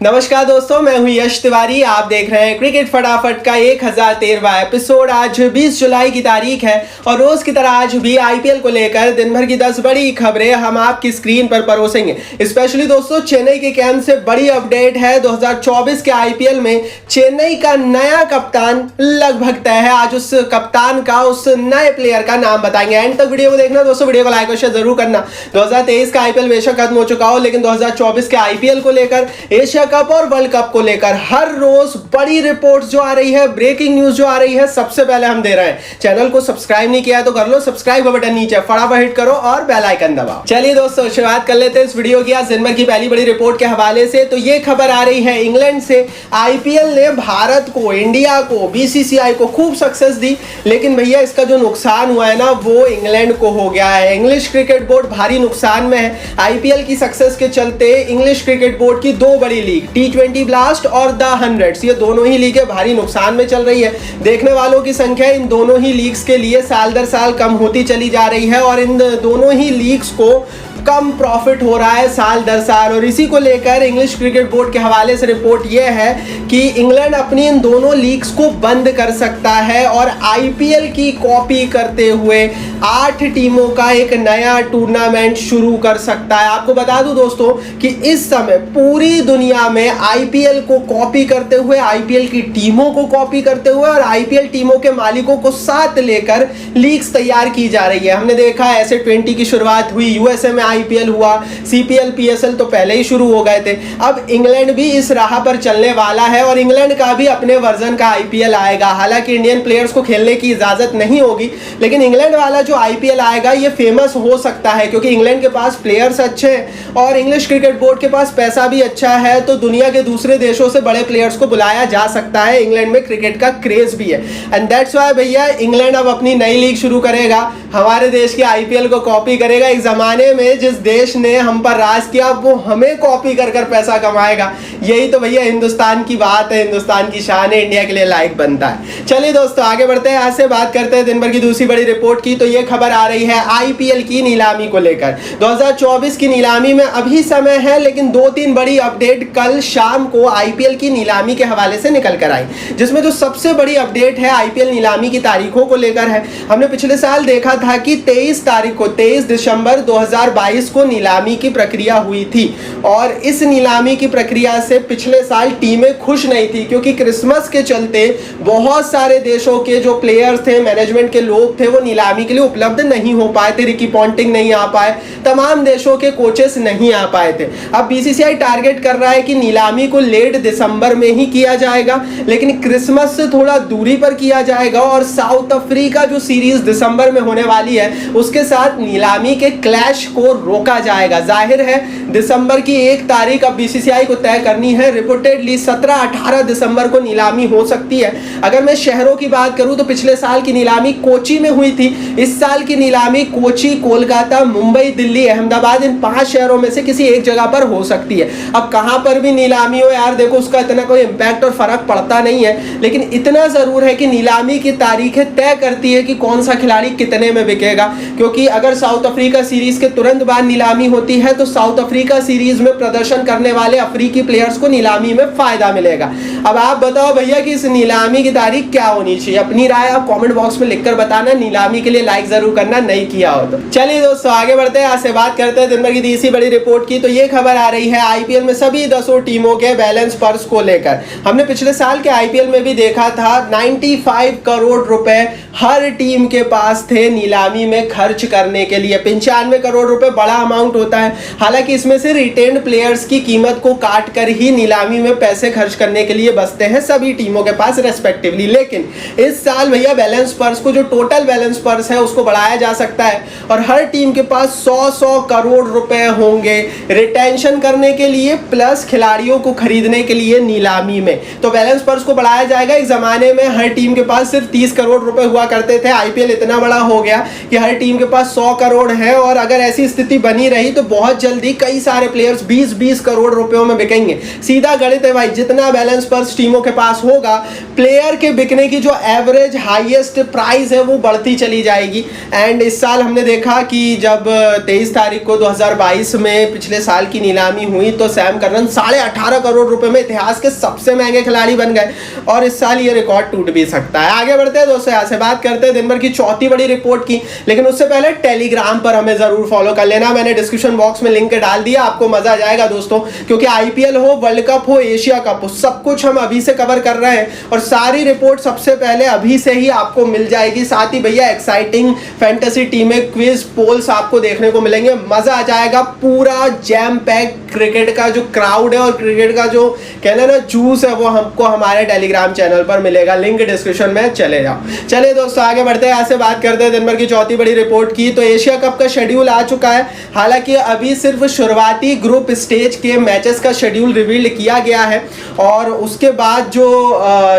नमस्कार दोस्तों, मैं हूं यश तिवारी। आप देख रहे हैं क्रिकेट फटाफट का 1013वां एपिसोड। आज 20 जुलाई की तारीख है और रोज की तरह आज भी आईपीएल को लेकर दिन भर की 10 बड़ी खबरें हम आपकी स्क्रीन पर परोसेंगे। स्पेशली दोस्तों चेन्नई के कैंप से बड़ी अपडेट है। 2024 के आईपीएल में चेन्नई का नया कप्तान लगभग तय है। आज उस कप्तान का, उस नए प्लेयर का नाम बताएंगे। एंड तक वीडियो को देखना दोस्तों, वीडियो को लाइक और शेयर जरूर करना। 2023 का आईपीएल बेशक खत्म हो चुका हो, लेकिन 2024 के आईपीएल को लेकर, एशिया कप और वर्ल्ड कप को लेकर हर रोज बड़ी रिपोर्ट्स जो आ रही है, ब्रेकिंग न्यूज जो आ रही है, सबसे पहले हम दे रहे हैं। चैनल को सब्सक्राइब नहीं किया तो कर लो, सब्सक्राइब का बटन नीचे फटाफट हिट करो और बेल आइकन दबाओ। चलिए दोस्तों शुरुआत कर लेते हैं इस वीडियो की आज दिन भर की पहली बड़ी रिपोर्ट के हवाले से। तो ये खबर आ रही है इंग्लैंड से। आईपीएल ने भारत को, इंडिया को, बीसीसीआई को खूब सक्सेस दी, लेकिन भैया इसका जो नुकसान हुआ है ना, वो इंग्लैंड को हो गया है। इंग्लिश क्रिकेट बोर्ड भारी नुकसान में है। आईपीएल की सक्सेस के चलते इंग्लिश क्रिकेट बोर्ड की दो बड़ी लीग, T20 ब्लास्ट और द 100, ये दोनों ही लीगें भारी नुकसान में चल रही है। देखने वालों की संख्या इन दोनों ही लीग्स के लिए साल दर साल कम होती चली जा रही है और इन दोनों ही लीग्स को कम प्रॉफिट हो रहा है साल दर साल। और इसी को लेकर इंग्लिश क्रिकेट बोर्ड के हवाले से रिपोर्ट यह है कि इंग्लैंड अपनी इन दोनों लीग्स को बंद कर सकता है और आईपीएल की कॉपी करते हुए 8 टीमों का एक नया टूर्नामेंट शुरू कर सकता है। आपको बता दूं दोस्तों कि इस समय पूरी दुनिया में आईपीएल को कॉपी करते हुए, आईपीएल की टीमों को कॉपी करते हुए और आईपीएल टीमों के मालिकों को साथ लेकर लीग्स तैयार की जा रही है। हमने देखा ऐसे 20 की शुरुआत हुई, यूएसए में आईपीएल हुआ, सीपीएल, पीएसएल तो पहले ही शुरू हो गए थे। अब इंग्लैंड भी इस राह पर चलने वाला है और इंग्लैंड का भी अपने वर्जन का आईपीएल आएगा। हालांकि इंडियन प्लेयर्स को खेलने की इजाजत नहीं होगी, लेकिन इंग्लैंड वाला जो आईपीएल आएगा ये फेमस हो सकता है क्योंकि इंग्लैंड के पास प्लेयर्स अच्छे हैं और इंग्लिश क्रिकेट बोर्ड के पास पैसा भी अच्छा है, तो दुनिया के दूसरे देशों से बड़े प्लेयर्स को बुलाया जा सकता है। इंग्लैंड में क्रिकेट का क्रेज भी है एंड दैट्स व्हाई भैया इंग्लैंड अब अपनी नई लीग शुरू करेगा, हमारे देश के आईपीएल को कॉपी करेगा। एक जमाने में जिस देश ने हम पर राज किया वो हमें कॉपी कर कर पैसा कमाएगा। यही तो भैया हिंदुस्तान की बात है, हिंदुस्तान की शान है, इंडिया के लिए लायक बनता है। चलिए दोस्तों आगे बढ़ते हैं, आज से बात करते हैं दिन भर की दूसरी बड़ी रिपोर्ट की। तो ये खबर आ रही है आईपीएल की नीलामी को लेकर। 2024 की नीलामी में अभी समय है, लेकिन 2-3 बड़ी अपडेट कल शाम को आईपीएल की नीलामी के हवाले से निकल कर आई, जिसमें जो सबसे बड़ी अपडेट है आईपीएल नीलामी की तारीखों को लेकर है। हमने पिछले साल देखा था कि 23 तारीख को, 23 दिसंबर 2022 को नीलामी की प्रक्रिया हुई थी और इस नीलामी की प्रक्रिया से पिछले साल टीमें खुश नहीं थी क्योंकि क्रिसमस के चलते बहुत सारे देशों के जो प्लेयर्स थे, मैनेजमेंट के लोग थे, वो नीलामी के लिए उपलब्ध नहीं हो पाए थे। रिकी पॉन्टिंग नहीं आ पाए, तमाम देशों के कोचेस नहीं आ पाए थे। अब बीसीसीआई टारगेट कर रहा है कि नीलामी को लेट दिसंबर में ही किया जाएगा, लेकिन क्रिसमस से थोड़ा दूरी पर किया जाएगा और साउथ अफ्रीका जो सीरीज दिसंबर में होने वाली है उसके साथ नीलामी के क्लैश को रोका जाएगा। जाहिर है दिसंबर की 1 तारीख अब बीसीसीआई को तय करनी है। रिपोर्टेडली 17-18 दिसंबर को नीलामी हो सकती है। अगर मैं शहरों की बात करूं तो पिछले साल की नीलामी कोची में हुई थी, इस साल की नीलामी कोची, कोलकाता, मुंबई, दिल्ली, अहमदाबाद, इन 5 शहरों में से किसी एक जगह पर हो सकती है। अब कहां पर भी नीलामी हो यार, देखो उसका इतना कोई इंपैक्ट और फर्क पड़ता नहीं है, लेकिन इतना जरूर है कि नीलामी की तारीखें तय करती है कि कौन सा खिलाड़ी कितने में बिकेगा। क्योंकि अगर साउथ अफ्रीका सीरीज के तुरंत बाद नीलामी होती है तो साउथ अफ्रीका सीरीज में प्रदर्शन करने वाले अफ्रीकी प्लेयर्स को नीलामी में फायदा मिलेगा। अब आप बताओ भैया कि इस नीलामी की तारीख क्या होनी चाहिए? अपनी राय आप कमेंट बॉक्स में लिखकर बताना। नीलामी के लिए लाइक जरूर करना नहीं किया हो तो। चलिए दोस्तों आगे बढ़ते हैं, आज से बात करते हैं दिन भर की तीसरी बड़ी रिपोर्ट की। तो ये खबर आ रही है आईपीएल में सभी 10 टीमों के बैलेंस पर्स को लेकर। हमने पिछले साल के आईपीएल में भी देखा था 95 करोड़ रुपए हर टीम के पास थे नीलामी में खर्च करने के लिए। 95 करोड़ रुपए बड़ा अमाउंट होता है। हालांकि इसमें से रिटेन्ड प्लेयर्स की कीमत को काट कर ही नीलामी में पैसे खर्च करने के लिए बचते हैं सभी टीमों के पास रेस्पेक्टिवली। लेकिन इस साल भैया बैलेंस पर्स को, जो टोटल बैलेंस पर्स है, उसको बढ़ाया जा सकता है और हर टीम के पास 100 करोड़ रुपए होंगे रिटेंशन करने के लिए प्लस खिलाड़ियों को खरीदने के लिए नीलामी में। तो बैलेंस पर्स को बढ़ाया जाएगा। एक जमाने में हर टीम के पास सिर्फ 30 करोड़ रुपए हुआ करते थे। आईपीएल इतना बड़ा हो गया कि हर टीम के पास 100 करोड़ है और अगर ऐसी स्थिति बनी रही तो बहुत जल्दी कई सारे प्लेयर्स 20-20 करोड़ रुपयों में बिकेंगे। सीधा गणित है भाई, जितना बैलेंस पर्स टीमों के पास होगा, प्लेयर के बिकने की जो एवरेज हाईएस्ट प्राइस है वो बढ़ती चली जाएगी। एंड इस साल हमने देखा कि जब 23 तारीख को 2022 में पिछले साल की नीलामी हुई तो सैम करन 18.5 करोड़ रुपए में इतिहास के सबसे महंगे खिलाड़ी बन गए, और इस साल ये रिकॉर्ड टूट भी सकता है। आगे बढ़ते हैं दोस्तों, यहाँ से बात करते हैं दिन भर की चौथी बड़ी रिपोर्ट की, लेकिन उससे पहले टेलीग्राम पर हमें जरूर फॉलो कर लेना। मैंने डिस्क्रिप्शन बॉक्स में लिंक डाल दिया, आपको मजा आ जाएगा दोस्तों, क्योंकि आईपीएल हो, वर्ल्ड कप हो, एशिया कप हो, सब कुछ हम अभी से कवर कर रहे हैं और सारी रिपोर्ट सबसे पहले अभी से ही आपको मिल जाएगी। साथ ही भैया एक्साइटिंग फैंटेसी टीमें, क्विज, पोल्स आपको देखने को मिलेंगे, मजा आ जाएगा। पूरा जैम पैक क्रिकेट का जो क्राउड है और क्रिकेट का जो कहना ना जूस है वो हमको हमारे टेलीग्राम चैनल पर मिलेगा, लिंक डिस्क्रिप्शन में, चले जाओ। चलिए दोस्तों आगे बढ़ते हैं, यहाँ से बात करते हैं दिन भर की चौथी बड़ी रिपोर्ट की। तो एशिया कप का शेड्यूल आ चुका है, हालांकि अभी सिर्फ शुरुआती ग्रुप स्टेज के मैचेस का शेड्यूल रिवील किया गया है और उसके बाद जो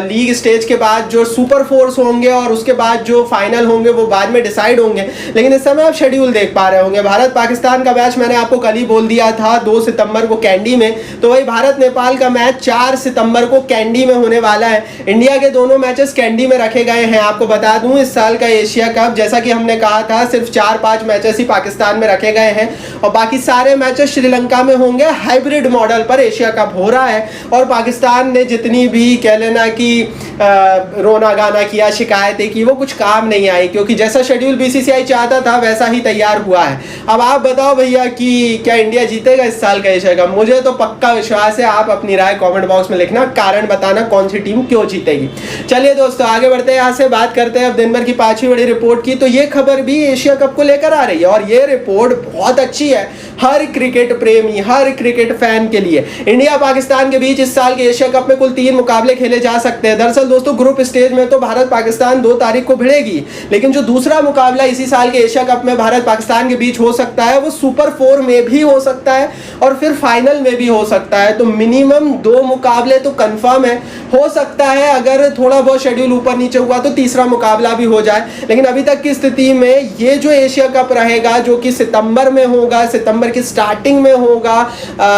लीग स्टेज के बाद जो सुपर फोर्स होंगे और उसके बाद जो फाइनल होंगे वो बाद में डिसाइड होंगे। लेकिन इस समय आप शेड्यूल देख पा रहे होंगे, भारत पाकिस्तान का मैच मैंने आपको कल ही बोल दिया था 2 सितंबर को कैंडी में, तो वही भारत नेपाल का मैच 4 सितंबर को कैंडी में होने वाला है। इंडिया के दोनों मैचेस कैंडी में रखे गए हैं। आपको बता दूं इस साल का एशिया कप, जैसा कि हमने कहा था, सिर्फ 4-5 मैचेस ही पाकिस्तान में रखे गए हैं और बाकी सारे मैचेस श्रीलंका में होंगे। हाइब्रिड मॉडल पर एशिया कप हो रहा है और पाकिस्तान ने जितनी भी कह लेना कि रोना गाना किया, शिकायतें की, वो कुछ काम नहीं आई, क्योंकि जैसा शेड्यूल बीसीसीआई चाहता था वैसा ही तैयार हुआ है। अब आप बताओ भैया कि क्या इंडिया जीतेगा इस साल का एशिया कप? मुझे तो पक्का विश्वास है। आप अपनी राय कमेंट बॉक्स में लिखना, कारण बताना कौन सी टीम क्यों जीतेगी। चलिए दोस्तों आगे बढ़ते हैं, यहाँ से बात करते हैं अब दिन भर की 5वीं बड़ी रिपोर्ट की। तो ये खबर भी एशिया कप को लेकर आ रही है और ये रिपोर्ट बहुत अच्छी है हर क्रिकेट प्रेमी, हर क्रिकेट फैन के लिए। इंडिया पाकिस्तान के बीच इस साल के एशिया कप में कुल 3 मुकाबले खेले जा सकते हैं। दरअसल दोस्तों ग्रुप स्टेज में तो भारत पाकिस्तान 2 तारीख को भिड़ेगी, लेकिन जो दूसरा मुकाबला इसी साल के एशिया कप में भारत पाकिस्तान के बीच हो सकता है वो सुपर 4 में भी हो सकता है और फिर फाइनल में भी हो सकता है। तो मिनिमम 2 मुकाबले तो कंफर्म है। हो सकता है अगर थोड़ा बहुत शेड्यूल ऊपर नीचे हुआ तो तीसरा मुकाबला भी हो जाए, लेकिन अभी तक की स्थिति में ये जो एशिया कप रहेगा जो कि सितंबर में होगा, सितंबर की स्टार्टिंग में होगा,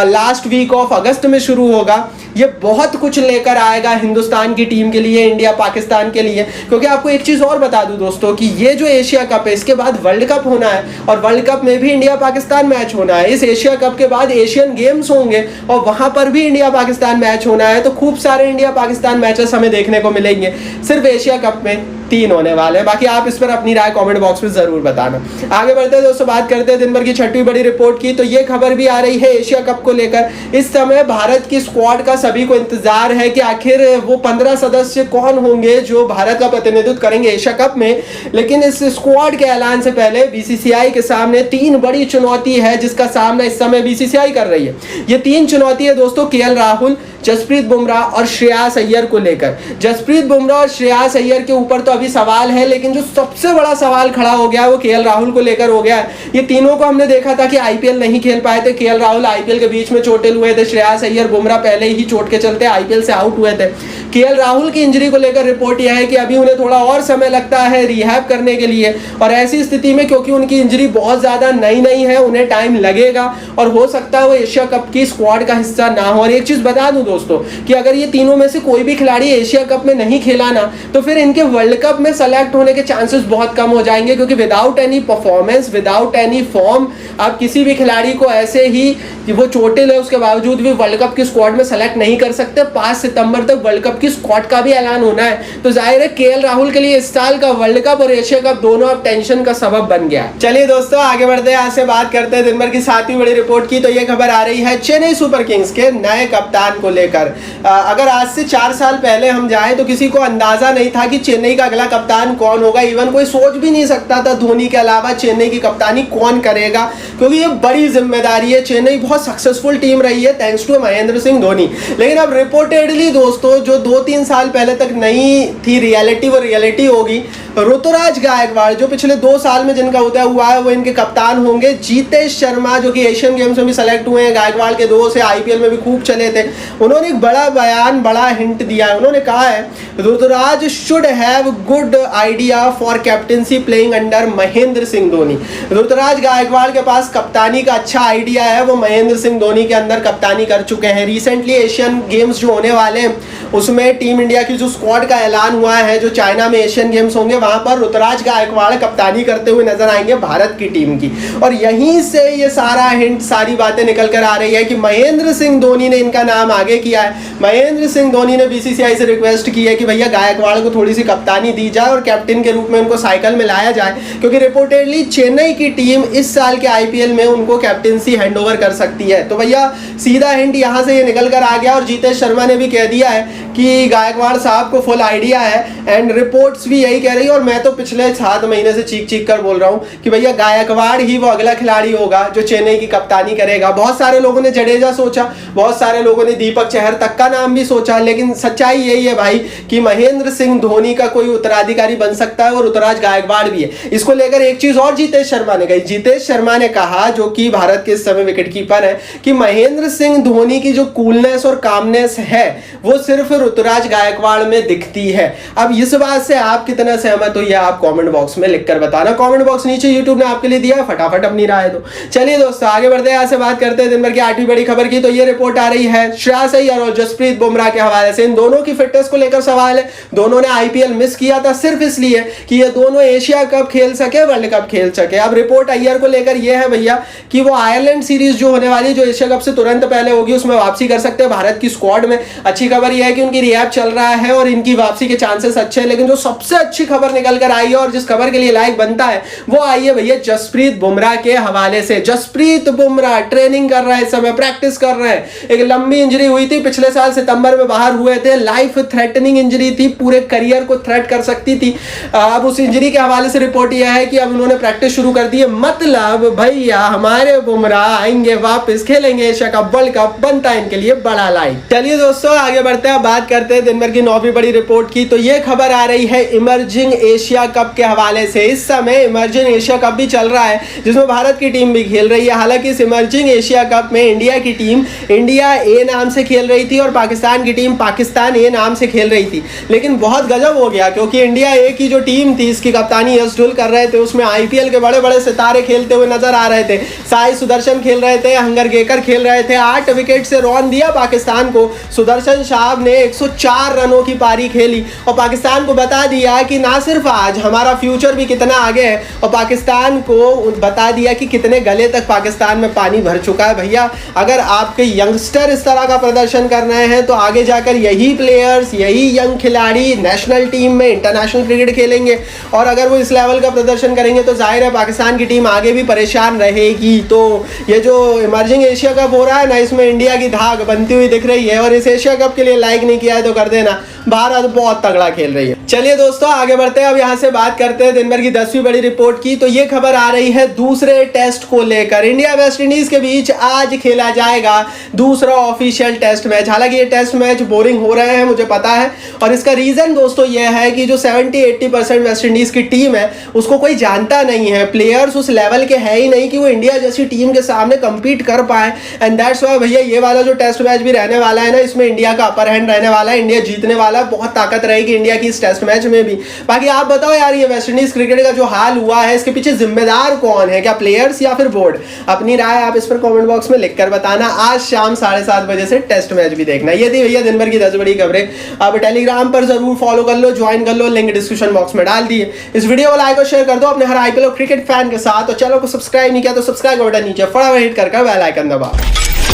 लास्ट वीक ऑफ अगस्त में शुरू होगा, ये बहुत कुछ लेकर आएगा हिंदुस्तान की टीम के लिए, इंडिया पाकिस्तान के लिए। क्योंकि आपको एक चीज और बता दूं दोस्तों कि ये जो एशिया कप है इसके बाद वर्ल्ड कप होना है और वर्ल्ड कप में भी इंडिया पाकिस्तान मैच होना है। इस एशिया कप के बाद एशियन गेम्स होंगे और वहां पर भी इंडिया पाकिस्तान मैच होना है। तो खूब सारे इंडिया पाकिस्तान मैचेस हमें देखने को मिलेंगे। सिर्फ एशिया कप में 3 होने वाले हैं। बाकी आप इस पर अपनी राय कमेंट बॉक्स में जरूर बताना। आगे बढ़ते हैं दोस्तों, बात करते हैं दिन भर की 6वीं बड़ी रिपोर्ट की। तो ये खबर भी आ रही है एशिया कप को लेकर। इस समय भारत की स्क्वाड का सभी को इंतजार है कि आखिर वो 15 सदस्य कौन होंगे जो भारत का प्रतिनिधित्व करेंगे एशिया कप में। लेकिन इस स्क्वाड के ऐलान से पहले बीसीसीआई के सामने 3 बड़ी चुनौती है जिसका सामना इस समय बीसीसीआई कर रही है। ये 3 चुनौती है दोस्तों केएल राहुल, जसप्रीत बुमराह और श्रेयस अय्यर को लेकर। जसप्रीत बुमराह और श्रेयस अय्यर के ऊपर तो अभी सवाल है, लेकिन जो सबसे बड़ा सवाल खड़ा हो गया है वो केएल राहुल को लेकर हो गया है। ये तीनों को हमने देखा था कि आईपीएल नहीं खेल पाए थे। केएल राहुल आईपीएल के बीच में चोटिल हुए थे, श्रेयस अय्यर, बुमराह पहले ही चोट के चलते आईपीएल से आउट हुए थे। केएल राहुल की इंजरी को लेकर रिपोर्ट यह है कि अभी उन्हें थोड़ा और समय लगता है रिहैब करने के लिए, और ऐसी स्थिति में क्योंकि उनकी इंजरी बहुत ज्यादा नई है उन्हें टाइम लगेगा और हो सकता है वो एशिया कप की स्क्वाड का हिस्सा ना हो। और एक चीज बता दूं दोस्तों कि अगर ये तीनों में से कोई भी खिलाड़ी एशिया कप में नहीं खेला ना तो फिर इनके वर्ल्ड कप में सेलेक्ट होने के चांसेस बहुत कम हो जाएंगे, क्योंकि without any performance, without any form आप किसी भी खिलाड़ी को ऐसे ही कि वो चोटिल है उसके बावजूद भी वर्ल्ड कप की स्क्वाड में सेलेक्ट नहीं कर सकते। 5 सितंबर तक वर्ल्ड कप की स्क्वाड का भी ऐलान होना है। तो जाहिर है केएल राहुल के लिए इस साल का वर्ल्ड कप और एशिया कप दोनों अब टेंशन का सबब बन गया। चलिए दोस्तों आगे बढ़ते हैं, यहाँ से बात करते हैं दिन भर की 7वीं बड़ी रिपोर्ट की। तो ये खबर आ रही है चेन्नई सुपर किंग्स के नए कप्तान को लेकर। अगर आज से 4 साल पहले हम जाएं तो किसी को अंदाजा नहीं था कि चेन्नई का अगला कप्तान कौन होगा। इवन कोई सोच भी नहीं सकता था धोनी के अलावा चेन्नई की कप्तानी कौन करेगा, क्योंकि ये बड़ी जिम्मेदारी है। चेन्नई बहुत सक्सेसफुल टीम रही है थैंक्स टू महेंद्र सिंह धोनी। लेकिन अब रिपोर्टेडली दोस्तों जो 2-3 साल पहले तक नहीं थी रियलिटी वो रियलिटी होगी। ऋतुराज गायकवाड़ जो पिछले 2 साल में जिनका उदय हुआ है वो इनके कप्तान होंगे। जीतेश शर्मा जो कि एशियन गेम्स में भी सेलेक्ट हुए हैं, गायकवाड़ के 2 से आईपीएल में भी खूब चले थे, उन्होंने एक बड़ा बयान, बड़ा हिंट दिया है। उन्होंने कहा है Ruturaj should have good idea for captaincy playing under Mahendra Singh Dhoni. Ruturaj Gaikwad के पास कप्तानी का अच्छा आइडिया है, वो महेंद्र सिंह धोनी के अंदर कप्तानी कर चुके हैं। रिसेंटली एशियन गेम्स जो होने वाले हैं उसमें टीम इंडिया की जो स्क्वाड का ऐलान हुआ है, जो चाइना में एशियन गेम्स होंगे, वहां पर ऋतुराज गायकवाड़ कप्तानी करते हुए नजर आएंगे भारत की टीम की। और यहीं से ये सारा हिंट, सारी बातें निकल कर आ रही है कि महेंद्र सिंह धोनी ने इनका नाम आगे किया है। महेंद्र सिंह धोनी ने बीसीसीआई से रिक्वेस्ट की है कि भैया गायकवाड़ को थोड़ी सी कप्तानी दी जाए और कैप्टन के रूप में उनको साइकिल में लाया जाए, क्योंकि रिपोर्टेडली चेन्नई की टीम इस साल के आईपीएल में उनको कैप्टेंसी हैंडओवर कर सकती है। तो भैया सीधा हिंट यहां से ये निकल कर आ गया। और जीतेश शर्मा ने भी कह दिया है कि गायकवाड़ साहब को फुल आइडिया है, एंड रिपोर्ट्स भी यही कह रही है। और मैं तो पिछले 7 महीने से चीख कर बोल रहा हूं कि भैया गायकवाड़ ही वो अगला खिलाड़ी होगा जो चेन्नई की कप्तानी करेगा। बहुत सारे लोगों ने जडेजा सोचा, बहुत सारे लोगों ने दीपक चहर तक का नाम भी सोचा, लेकिन सच्चाई यही है भाई कि महेंद्र सिंह धोनी का कोई उत्तराधिकारी बन सकता है और ऋतुराज गायकवाड़ भी है। इसको लेकर एक चीज और जीतेश शर्मा ने कही। जीतेश शर्मा ने कहा, जो कि भारत के इस समय विकेटकीपर है, कि महेंद्र सिंह धोनी की जो कूलनेस और कामनेस है वो सिर्फ ऋतुराज गायकवाड़ में दिखती है। अब इस बात से आप कितना सहमत हो, यह आप कमेंट बॉक्स में लिखकर बताना। कमेंट बॉक्स नीचे यूट्यूब ने आपके लिए दिया, फटाफट अपनी राय दो। चलिए दोस्तों आगे बढ़ते हैं, यहाँ से बात करते हैं दिन भर की 8वीं बड़ी खबर की। तो ये रिपोर्ट आ रही है श्रेयस अय्यर और जसप्रीत बुमराह के हवाले से। इन दोनों की फिटनेस को लेकर सवाल है। दोनों ने आईपीएल मिस किया था सिर्फ इसलिए कि ये दोनों एशिया कप खेल सके, वर्ल्ड कप खेल सके। अब रिपोर्ट अय्यर को लेकर यह है भैया कि वो आयरलैंड सीरीज जो होने वाली, जो एशिया कप से तुरंत पहले होगी, उसमें वापसी कर सकते हैं भारत की स्क्वाड में। अच्छी खबर यह है कि उनकी रिहैब चल रहा है और इनकी वापसी के चांसेस अच्छे हैं। लेकिन जो सबसे अच्छी खबर निकल कर आई है और जिस खबर के लिए लाइक बनता है वो आई है भैया जसप्रीत बुमराह के हवाले से। जसप्रीत बुमराह ट्रेनिंग कर रहे हैं, इस समय प्रैक्टिस कर रहे हैं। एक लंबी इंजरी हुई थी, पिछले साल सितंबर में बाहर हुए थे, लाइफ थ्रेटनिंग इंजरी थी, पूरे करियर को थ्रेट कर सकती थी। अब उस इंजरी के हवाले से रिपोर्ट यह है कि अब उन्होंने प्रैक्टिस शुरू कर दी है। मतलब भैया हमारे बुमराह आएंगे, वापस खेलेंगे एशिया कप, वर्ल्ड कप, बनता है इनके लिए बड़ा लाइक। चलिए दोस्तों आगे बढ़ते हैं, बात करते हैं दिन भर की 9वीं बड़ी रिपोर्ट की। तो ये खबर आ रही है इमर्जिंग एशिया कप के हवाले से। इस समय इमर्जिंग एशिया कप भी चल रहा है जिसमें भारत की टीम भी खेल रही है। हालांकि इस इमर्जिंग एशिया कप में इंडिया की टीम इंडिया ए नाम से खेल रही थी और पाकिस्तान की टीम पाकिस्तान ए नाम से खेल रही थी। लेकिन बहुत गजब हो गया, क्योंकि इंडिया ए की जो टीम थी, इसकी कप्तानी यश ढुल कर रहे थे, उसमें आईपीएल के बड़े बड़े सितारे खेलते हुए नजर आ रहे थे। साई सुदर्शन खेल रहे थे, हंगरगेकर खेल रहे थे। 8 विकेट से रौन दिया पाकिस्तान को। सुदर्शन साहब ने 104 रनों की पारी खेली और पाकिस्तान को बता दिया कि ना सिर्फ आज हमारा फ्यूचर भी कितना आगे है, और पाकिस्तान को बता दिया कि कितने गले तक पाकिस्तान में पानी भर चुका है। भैया अगर आपके यंगस्टर इस तरह का प्रदर्शन कर रहे हैं तो आगे जाकर यही प्लेयर्स, यही यंग खिलाड़ी नेशनल टीम में इंटरनेशनल क्रिकेट खेलेंगे, और अगर वो इस लेवल का प्रदर्शन करेंगे तो जाहिर है पाकिस्तान की टीम आगे भी परेशान रहेगी। तो ये जो इमर्जिंग एशिया कप हो रहा है ना, इसमें इंडिया की धाक बनती हुई दिख रही है। और इस एशिया कप के लिए लाइक नहीं किया है तो कर देना, भारत बहुत तगड़ा खेल रही है। चलिए दोस्तों आगे बढ़ते हैं, अब यहाँ से बात करते हैं दिन भर की 10वीं बड़ी रिपोर्ट की। तो ये खबर आ रही है दूसरे टेस्ट को लेकर। इंडिया वेस्ट इंडीज के बीच आज खेला जाएगा दूसरा ऑफिशियल टेस्ट मैच। हालांकि ये टेस्ट मैच बोरिंग हो रहे हैं, मुझे पता है, और इसका रीजन दोस्तों ये है कि जो 70-80% वेस्ट इंडीज की टीम है उसको कोई जानता नहीं है। प्लेयर्स उस लेवल के है ही नहीं कि वो इंडिया जैसी टीम के सामने compete कर पाए। एंड दैट्स व्हाई भैया ये वाला जो टेस्ट मैच भी रहने वाला है ना, इसमें इंडिया का अपर हैंड रहने वाला है, इंडिया जीतने वाला है, बहुत ताकत रहेगी इंडिया की इस टेस्ट मैच में भी। बाकी आप बताओ यार, ये वेस्ट इंडीज क्रिकेट का जो हाल हुआ है इसके पीछे जिम्मेदार कौन है, क्या प्लेयर्स या फिर बोर्ड? अपनी राय आप इस पर कमेंट बॉक्स में लिखकर बताना। आज शाम 7:30 बजे से टेस्ट मैच भी देखना। ये थी भैया दिन भर की 10 बड़ी खबरें। अब टेलीग्राम पर जरूर फॉलो कर लो, ज्वाइन कर लो, लिंक डिस्क्रिप्शन बॉक्स में डाल दिए। इस वीडियो को लाइक और शेयर कर दो अपने हर आईपीएल और क्रिकेट फैन के साथ, और चैनल को सब्सक्राइब नहीं किया तो सब्सक्राइब बटन नीचे फटाफट हिट कर बेल आइकन दबाओ।